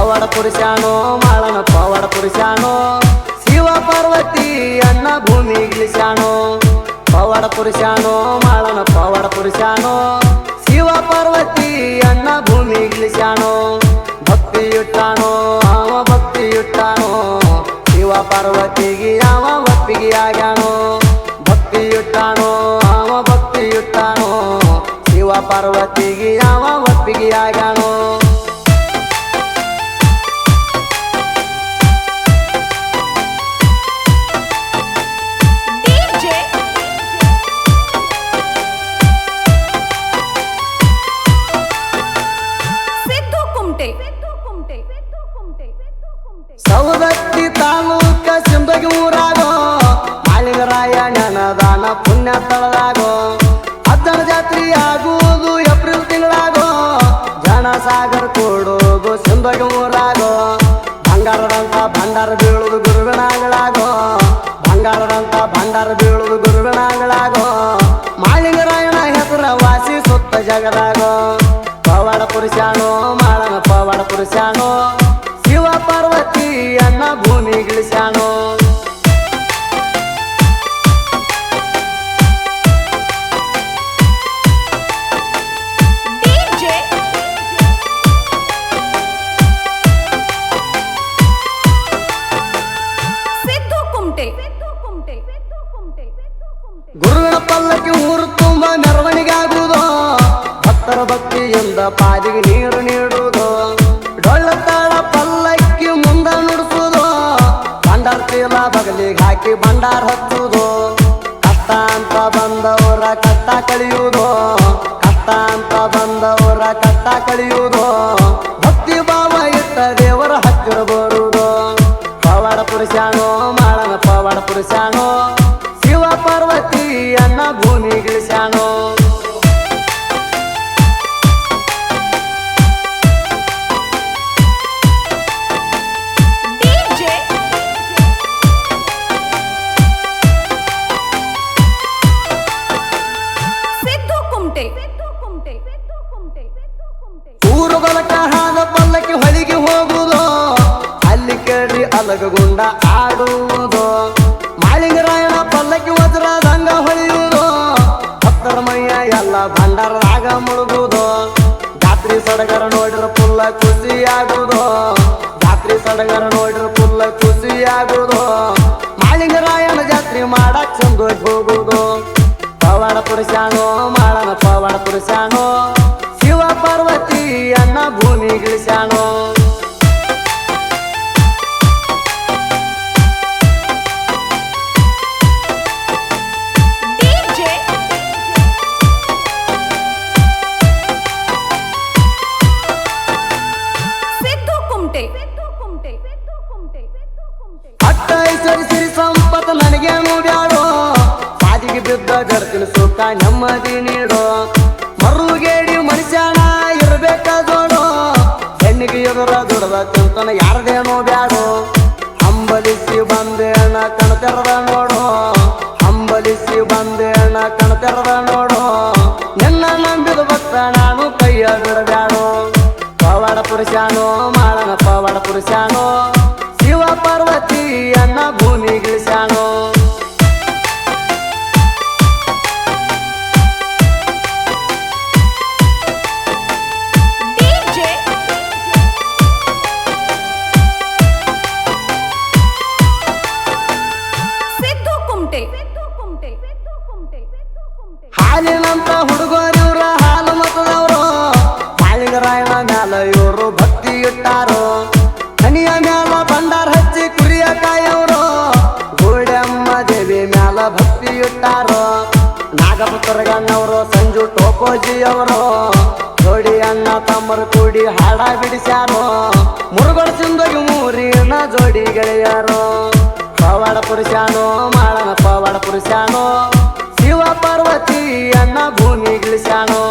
ಪವಾಡ ಪುರುಷಾನೋ ಮಾಳನ ಪವಾಡ ಪುರುಷಾನೋ ಶಿವ ಪಾರ್ವತಿ ಅಣ್ಣ ಭೂಮಿ ಗಿಳಿಸ್ಯಾನೋ ಪವಾಡ ಪುರುಷಾನೋ ಮಾಳನ ಪವಾಡ ಪುರುಷಾನೋ ಶಿವ ಪಾರ್ವತಿ ಅಣ್ಣ ಭೂಮಿ ಗಿಳಿಸ್ಯಾನೋ ಭಕ್ತಿಯುಟ್ಟಾನೋ ಅವ ಭಕ್ತಿಯುಟ್ಟಾನೋ ಶಿವ ಪಾರ್ವತಿಗೆ ಅವ ಒಪ್ಪಿಗೆ ಆಗ್ಯಾನೋ ಭಕ್ತಿಯುಟ್ಟಾನೋ ಅವ ಭಕ್ತಿಯುಟ್ಟಾನೋ ಶಿವ ಪಾರ್ವತಿಗೆ ಅವ ಒಪ್ಪಿಗೆ ಆಗ್ಯಾನೋ ಸೌದತ್ತಿ ತಾಲೂಕ ಸಿಂದಗಿ ಊರಾಗೋ ಮಾಳಿಂಗರಾಯ ನೆನದಾನ ಪುಣ್ಯ ಸ್ಥಳದಾಗೋ ಅಜ್ಜನ ಜಾತ್ರೆ ಆಗುವುದು ಏಪ್ರಿಲ್ ತಿಂಗಳಾಗೋ ಜನಸಾಗರ ಕೊಡೋದು ಸಿಂದಗಿ ಊರಾಗೋ ಬಂಗಾರದಂತ ಭಂಡಾರ ಬೀಳುವುದು ಗುರುವಿನಾಗಳಾಗೋ ಬಂಗಾರದಂತ ಭಂಡಾರ ಬೀಳುವುದು ಗುರುವಿನಾಗಳಾಗೋ ಮಾಳಿಂಗರಾಯನ ಹೆಸರ ವಾಸಿ ಸುತ್ತ ಜಗದಾಗೋ ಪವಾಡ ಪುರುಷಾನೋ ಮಾಳನ ಪವಾಡ ಪುರುಷಾನೋ ಶಿವ ಪಾರ್ವತಿ ಅಣ್ಣ ಭೂಮಿ ಗಿಳಿಸ್ಯಾನೋ ಗುರುವಿನ ಪಲ್ಲಕ್ಕಿ ಊರು ತುಂಬ ಮೆರವಣಿಗಾಗುವುದು ಭಕ್ತರ ಭಕ್ತಿಯಿಂದ ಪಾದಿಗೆ ನೀರು ನೀಡುವುದು ಡೊಳ್ಳ ತಾಳ ಪಲ್ಲಕ್ಕಿ ಮುಂದ ನುಡಿಸುವುದು ಭಂಡಾರ ಚೀಲ ಬಗಲಿಗೆ ಹಾಕಿ ಭಂಡಾರ ಹಚ್ಚುವುದು ಕಷ್ಟ ಅಂತ ಬಂದವರ ಕಷ್ಟ ಕಳಿಯುವುದು ಕಷ್ಟ ಅಂತ ಬಂದವರ ಕಷ್ಟ ಕಳಿಯುವುದು ಭಕ್ತಿ ಭಾವ ಇಟ್ಟ ದೇವರ ಹತ್ತಿರ ಬರುವುದು ಪವಾಡ ಪುರುಷಾನೋ ಮಾಳನ ಪವಾಡ ಪುರುಷಾನೋ ಶಿವ ಪಾರ್ವತಿ ಅಣ್ಣ ಭೂಮಿ ಗಿಳಿಸ್ಯಾನೋ ಊರು ಬಲಕ ಹಾದ ಪಲ್ಲಕ್ಕಿ ಹೊಲಿಗೆ ಹೋಗುವುದು ಅಲ್ಲಿ ಕೇಳಿ ಅಲಗಗುಂಡ ಆಡುವುದು ಮಾಳಿಂಗರಾಯನ ಪಲ್ಲಕ್ಕಿ ವಜ್ರದಂಗ ಹೊಲಿಯುವುದು ಭಕ್ತರ ಮೈಯ ಎಲ್ಲ ಭಂಡಾರದಾಗ ಮುಳುಗುವುದು ಜಾತ್ರಿ ಸಡಗರ ನೋಡಿರ ಪುಲ್ಲ ಖುಷಿಯಾಗುವುದು ಜಾತ್ರಿ ಸಡಗರ ನೋಡಿರ ಪುಲ್ಲ ಖುಷಿಯಾಗುವುದು ಮಾಳಿಂಗರಾಯನ ಜಾತ್ರೆ ಮಾಡಕ್ ಚಂದೋಗಿ ಹೋಗುವುದು ಪವಾಡ ಪುರುಷಾನೋ ಮಾಳನ ಪವಾಡ ಪುರುಷಾನೋ ಶಿವ ಪಾರ್ವತಿ ಅಣ್ಣ ಭೂಮಿ ಗಿಳಿಸ್ಯಾನೋ ಅಟ್ಟೈಶ್ವರಿ ಸಿರಿ ಸಂಪತ್ತು ನನಗೇನು ಬ್ಯಾಡೋ ಪಾದಿಗೆ ಬಿದ್ದ ಗರ್ತಿನ ಸುಖ ನೆಮ್ಮದಿ ನೀಡೋ ಮರುಗೇಡಿ ಮನುಷ್ಯನ ಇರಬೇಕ ಜೋಡೋ ಹೆಣ್ಣಿಗೆ ಎದುರ ದುಡದ ಚಿಂತನ ಯಾರದೇನೋ ಬ್ಯಾಡೋ ಹಂಬಲಿಸಿ ಬಂದೇಣ ಕಣತೆರದ ನೋಡೋ ಹಂಬಲಿಸಿ ಬಂದೇಣ ಕಣತೆರದ ನೋಡೋ ನಿನ್ನ ನಂಬಿದ ಭಕ್ತ ನಾನು ಕೈಯ ಬಿಡಬ್ಯಾಡೋ ಪವಾಡ ಪುರುಷಾನೋ ಮಾಳನ ಪವಾಡ ಪುರುಷಾನೋ ಶಿವ ಪಾರ್ವತಿ ಅಣ್ಣ ಭೂಮಿ ಗಿಳಿಸ್ಯಾನೋ ಹಾಲಿನಂತ ಹುಡುಗರಿವ್ರ ಹಾಲು ಮತದವರು ಮಾಳಿಂಗರಾಯನ ಮ್ಯಾಲ ಇವರು ಭಕ್ತಿ ಇಟ್ಟಾರೋ ಹನಿಯ ಮ್ಯಾಲ ಭಂಡಾರ ಹಚ್ಚಿ ಕುರಿಯ ಕಾಯವರು ಗೋಡೆಮ್ಮ ದೇವಿ ಮ್ಯಾಲ ಭಕ್ತಿ ಇಟ್ಟಾರೋ ನಾಗಪುತ್ರಗಣ್ಣವರು ಸಂಜು ಟೋಕೋಜಿಯವರು ಜೋಡಿ ಅಣ್ಣ ತಮ್ಮರು ಕೂಡಿ ಹಾಡ ಬಿಡಿಸ್ಯಾರೋ ಮುರುಗೋಡ ಸಿಂದಗಿ ಮೂರಿನ ಜೋಡಿ ಗೆಳೆಯರು ಪವಾಡ ಪುರುಷಾನೋ ಮಾಳನ ಪವಾಡ ಪುರುಷಾನೋ ಶಿವ ಪಾರ್ವತಿ ಅಣ್ಣ ಭೂಮಿ ಗಿಳಿಸ್ಯಾನೋ